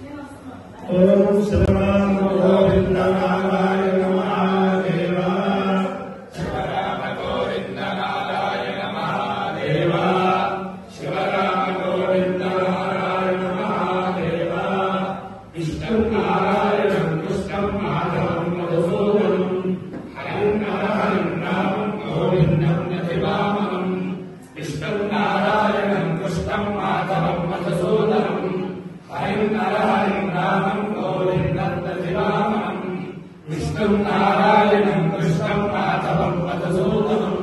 ఓం శివరామ గోవింద నారాయణ మహాదేవ శివరామ గోవింద నారాయణ మహాదేవ శివరామ గోవింద నారాయణ మహాదేవ విష్ణు నారాయణం కృష్ణం మాధవం మధుసూదనం హరిం హరిం రామం గోవిందం యతివామనం విష్ణు నారాయణం కృష్ణం మాధవం మధుసూదనం హరిం హరిం రామం గోవిందం యతివామనం విష్ణు నారాయణం కృష్ణం మాధవం మధుసూదనం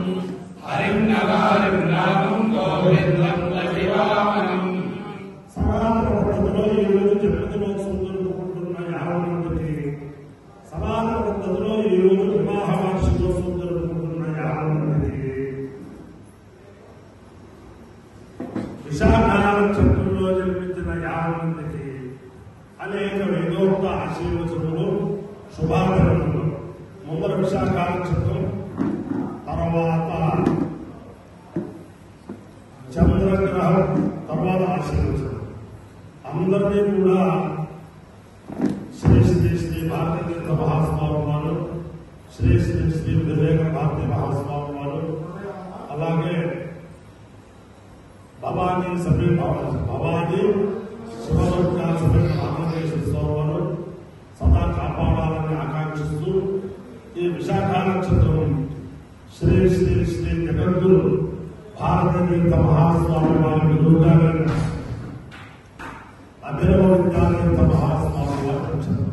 హరిం హరిం రామం గోవిందం యతివామనం. సమాన పద్ధతిలో ఈ రోజు జగన్మోత్సవం జరుపుకుంటున్న 50 మందికి, సమాన పద్ధతిలో ఈ రోజు వివాహ వార్షికోత్సవం జరుపుకుంటున్న 50 మందికి, విశాఖ నక్షత్రంలో జన్మించిన 50 మందికి అనేక వేదోక్త ఆశీర్వచనములు, శుభాకాంక్షలు. ముందర విశాఖ నక్షత్రం, తర్వాత చంద్రగ్రహం, తర్వాత ఆశీర్వచనం. అందరినీ కూడా శ్రీ శ్రీ శ్రీ భారతీ తీర్థ మహాస్వామి వారు, శ్రీ శ్రీ శ్రీ వివేక భారతీ మహాస్వామి వారు, అలాగే భవానీ భవానీ శివదుర్గా సమేత ఆంధ్రప్రదేశ్ స్వామి వారు సదా కాపాడాలని ఆకాంక్షిస్తూ ఈ విశాఖ నక్షత్రం శ్రీ శ్రీ శ్రీ జగద్గురు భారతీ తీర్థ మహాస్వామి వారి గురువుగా అభినవ విద్యాతీర్థ మహాస్వామి వారి నక్షత్రం.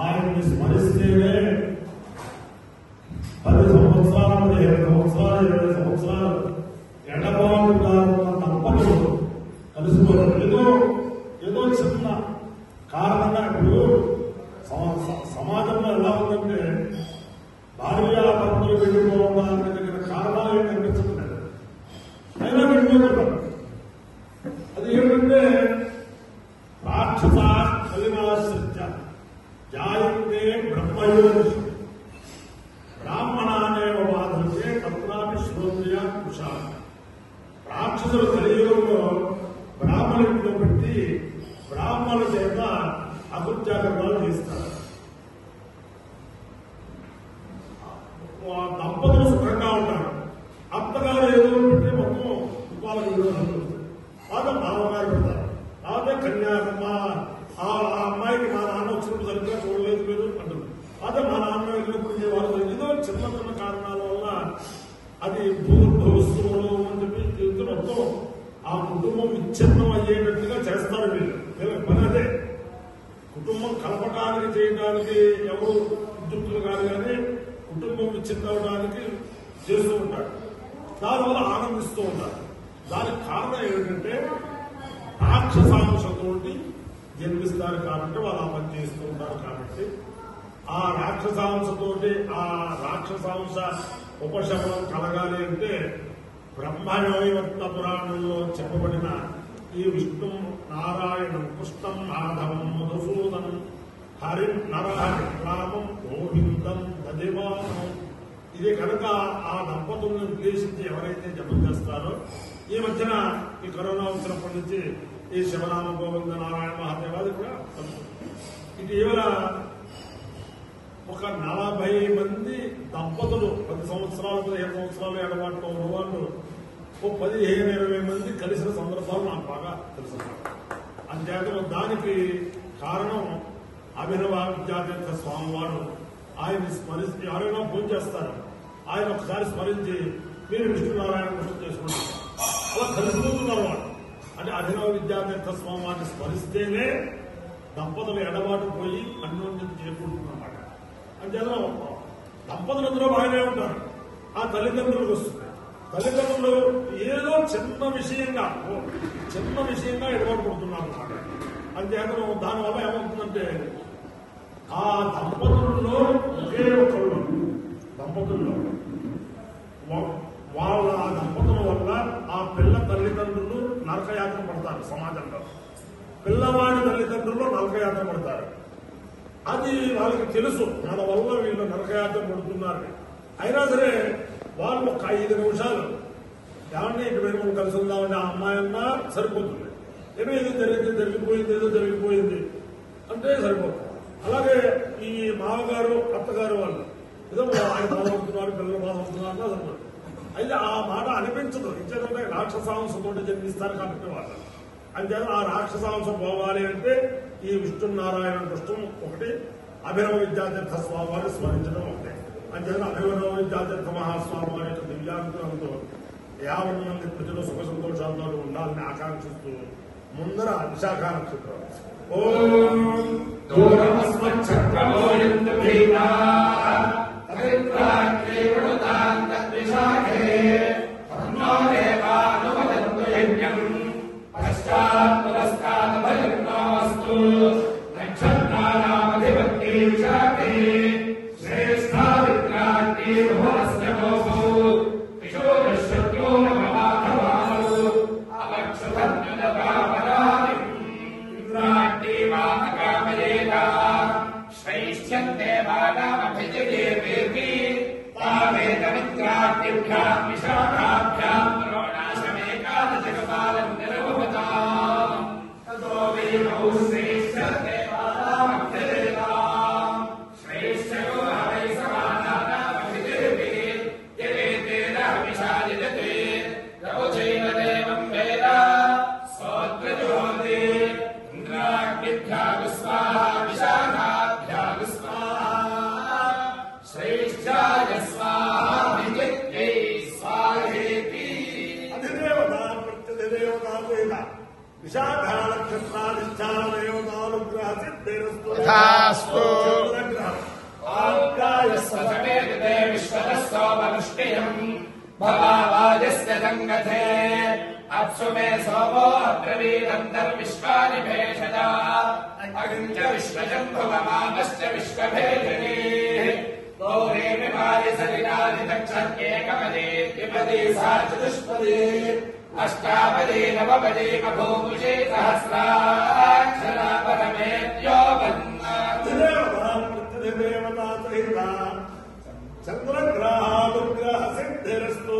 ఆయన్ని స్మరిస్తేనే 10 సంవత్సరాలు, 15 సంవత్సరాలు, 20 సంవత్సరాలు ఎడబాటుగా ఉన్న దంపతులు కలిసిపోతారు. ఏదో చిన్న కారణంగా ఇప్పుడు సమాజంలో ఎలా ఉందంటే భార్యాభర్తలు వెళ్ళిపోవడానికి దగ్గర కారణాలు ఏం కనిపించట్లేదు, అయినా వెళ్ళిపోతున్నారు. అది ఏమిటంటే రాక్షస కలిమాశ్రిత్య జాయంతే బ్రహ్మయోనిషు బ్రాహ్మణానేవ బాధంతే తత్రాపి శ్రోత్రియ కుషా. రాక్షసులు కలియుగంలో బ్రాహ్మణుడిలో పెట్టి బ్రాహ్మణుల చేత అకృత్యాకరణాలు చేస్తారు. దంపతులు సుఖంగా ఉంటారు. అత్తగారు ఏదో పెట్టి మొత్తం వాళ్ళకి విరోధాలు అదే బావగారు పెడతారు. అదే కన్యాకమ్మ ఆ అమ్మాయికి మా నాన్న వచ్చినప్పుడు సరిగ్గా చూడలేదు మీరు అంటారు. అదే మా నాన్న వెళ్ళినప్పుడు వాళ్ళు ఏదో చిన్న చిన్న కారణాల వల్ల అది భూస్సులు అని చెప్పి జీవితం మొత్తం ఆ కుటుంబం విచ్ఛిన్నం అయ్యేటట్టుగా చేస్తారు వీళ్ళు. వీళ్ళకి పని అదే. కుటుంబం కలపటానికి చేయడానికి ఎవరు ఉద్యుక్తులు కాదు, కానీ కుటుంబం విచ్ఛిన్నవడానికి చేస్తూ ఉంటారు. దానివల్ల ఆనందిస్తూ ఉంటారు. దానికి కారణం ఏమిటంటే రాక్షసాంశంతో జన్మిస్తారు కాబట్టి వాళ్ళు ఆ పని చేస్తూ ఉంటారు. కాబట్టి ఆ రాక్షసాంశతోటి ఆ రాక్షసాంశ ఉపశమనం కలగాలి అంటే బ్రహ్మయోగ పురాణంలో చెప్పబడిన ఈ విష్ణు నారాయణం కృష్ణం మాధవం మధుసూదనం హరిం నరహరి రామం గోవిందం దదివామనం. ఇది కనుక ఆ దంపతులను ఉద్దేశించి ఎవరైతే జపం చేస్తారో, ఈ మధ్యన ఈ కరోనా వచ్చినప్పటి నుంచి ఈ శివరామ గోవింద నారాయణ మహాదేవాది కూడా ఇటీవల ఒక 40 మంది దంపతులు 10 సంవత్సరాలు 15 సంవత్సరాలు ఎడబాటులో ఉన్న వాళ్ళు ఓ 15-20 మంది కలిసిన సందర్భాలు నాకు బాగా తెలుసు. అంతేకాదు దానికి కారణం అభినవ విద్యాతీర్థ స్వామి వారు. ఆయన స్మరించి ఎవరైనా పూజ చేస్తారు, ఆయన ఒకసారి స్మరించి మీరు విష్ణునారాయణ కృష్ణ చేసుకుంటారు. అలా కలిసిపోతున్నారు వాళ్ళు. అంటే అభినవ విద్యాతీర్థ స్వామి వారిని స్మరిస్తేనే దంపతులు ఎడబాటు పోయి అన్యోన్యం చేకూరుతుందన్నమాట. అంతేనా దంపతులందరూ బాగానే ఉంటారు. ఆ తల్లిదండ్రులకు వస్తుంది. తల్లిదండ్రులు ఏదో చిన్న విషయంగా ఎడబాటు పడుతున్నారు అన్నమాట. అంతేకాదు దానివల్ల ఏమవుతుందంటే ఆ దంపతుల్లో ఒకే ఒకళ్ళు దంపతుల్లో వాళ్ళ ఆ దంపతుల వల్ల ఆ పిల్ల తల్లిదండ్రులు నరకయాత్ర పడతారు. సమాజంలో పిల్లవాడి తల్లిదండ్రులు నరకయాత్ర పడతారు. అది వాళ్ళకి తెలుసు, మన వల్ల వీళ్ళు నరకయాత్ర పడుతున్నారు. అయినా సరే వాళ్ళు ఒక 5 నిమిషాలు ఏమన్నా ఇటు మేము కలిసి ఉందామని ఆ అమ్మాయి అన్నా సరిపోతుంది. ఏదో జరిగిపోయింది, ఏదో జరిగిపోయింది అంటే సరిపోతుంది. అలాగే ఈ మామగారు అత్తగారు వాళ్ళు ఏదో ఆయన బాధపడుతున్నారు, పిల్లలు బాధపడుతున్నారు సరిపోతుంది. అయితే ఆ మాట అనిపించదు. ఇంకేంటంటే రాక్షసాంశంతో జన్మిస్తారు కాబట్టి వాళ్ళు అంతేనా ఆ రాక్షసాంశం పోవాలి అంటే ఈ విష్ణునారాయణ కృష్ణం ఒకటి, అభినవ విద్యాతీర్థ స్వామి వారిని స్మరించడం ఒకటి. అంతేనా అభినవ విద్యాతీర్థ మహాస్వామి వారి యొక్క దివ్యాంకులంతో 50 మంది ప్రజలు సుఖ సంతోషాలతో ఉండాలని ఆకాంక్షిస్తూ ముందర విశాఖ నక్షత్రం अप्सुमे सोमो अब्रवीदन्तर्विश्वानि भेषजा अग्निञ्च विश्वजम्भुवमामश्च विश्वभेषणी गौरे विभारि सलिलानि दक्षन्येकपदी द्विपदी सा चतुष्पदी अष्टापदी नवपदी बभूमुषी सहस्राक्षरा परमेत्यो वन्ना चन्द्रग्रहानुग्रह सिद्धिरस्तु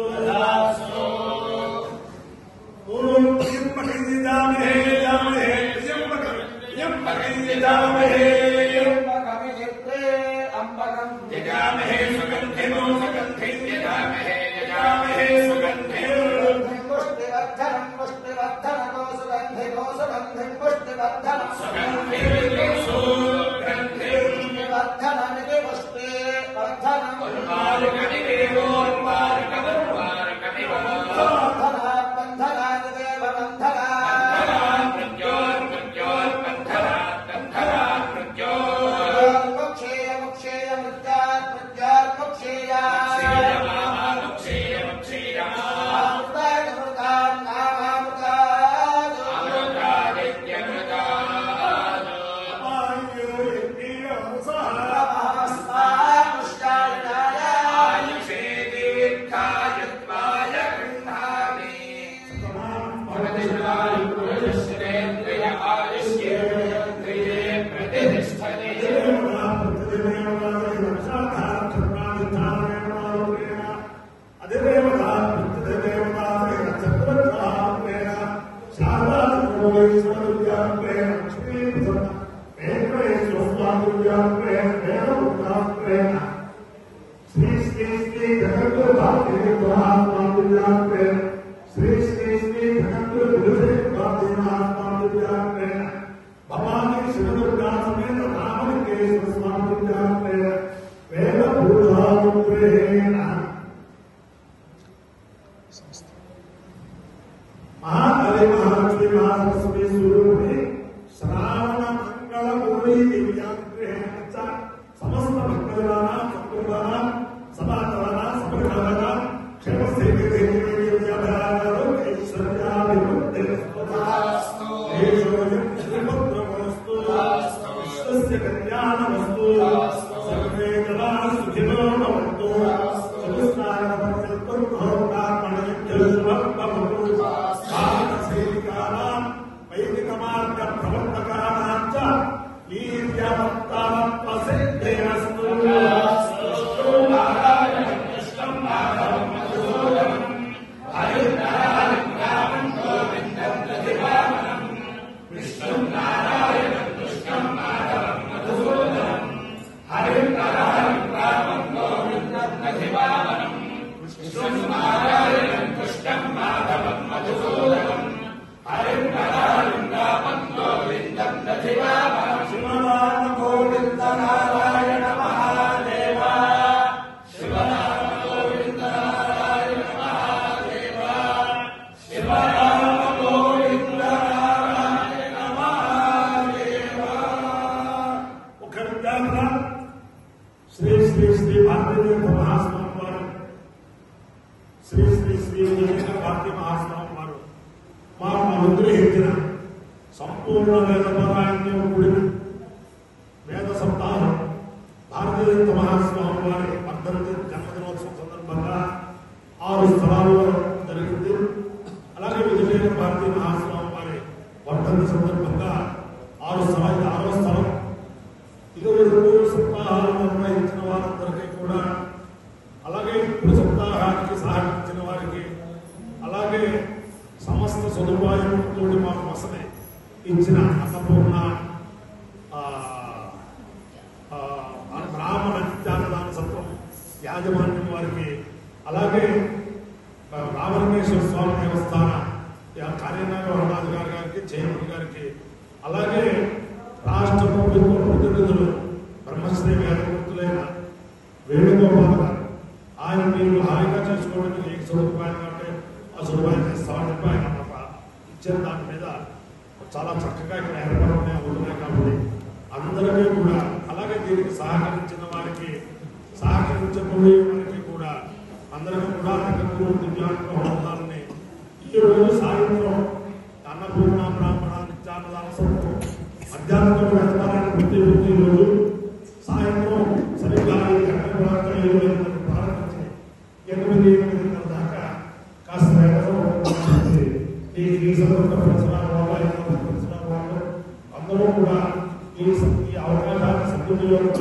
మహాస్వామి వారు శ్రీ శ్రీ శ్రీ విజయ భారతీ మహాస్వామి వారు మాకు అనుగ్రహించిన సంపూర్ణ వేద పారాయణతో కూడిన వేద సప్తాహం భారతీయ మహాస్వామి వారి వర్ధంతి జన్మదినోత్సవం సందర్భంగా 6 స్థలాల్లో జరిగింది. అలాగే విజయ భారతీ మహాస్వామి వారి వర్ధంతి సందర్భంగా 6 స్థలాలు 6వ స్థలం. ఇదివరకు సప్తాహాలు నిర్వహించిన వారందరికీ కూడా, అలాగే ఇప్పుడు సప్తాహానికి సహకరించిన వారికి, అలాగే సమస్త సదుపాయంతో మాకు వసతి ఇచ్చిన అన్నపూర్ణ బ్రాహ్మణ నిత్యాన్నదాన సత్రం యాజమాన్యం వారికి, అలాగే రామలింగేశ్వర స్వామి దేవస్థాన కార్యనాయక వరదాధికారి గారికి, చైర్మన్ గారికి, అలాగే రాష్ట్ర ప్రభుత్వ ప్రతినిధులు బ్రహ్మశ్రీ వేదమూర్తులైన వేణుగోపాల్ గారు, ఆయన మీరు హాయిగా చేసుకోవడానికి ఏ సదుపాయం అంటే ఆ సదుపాయం చేస్తామని చెప్పి ఆయన ఇచ్చిన దాని మీద చాలా చక్కగా ఇక్కడ ఏర్పాటు అవుతున్నాయి. కాబట్టి అందరికీ కూడా, అలాగే దీనికి సహకరించిన వారికి, సహకరించబోయే వారికి కూడా అందరికీ కూడా దివ్యాంగ ఉండాలని ఈ రోజు సాయంత్రం అన్నపూర్ణ బ్రాహ్మణ నిత్యాన్నదాన సత్రం మధ్యాహ్నం వెళ్తారని ప్రతి రోజు సాయంత్రం సరిగ్గా 7 ప్రారంభించి 8 దాకా కాస్త ఈ పరిసరాలు అందరూ కూడా ఈ అవకాశాన్ని సద్వినియోగం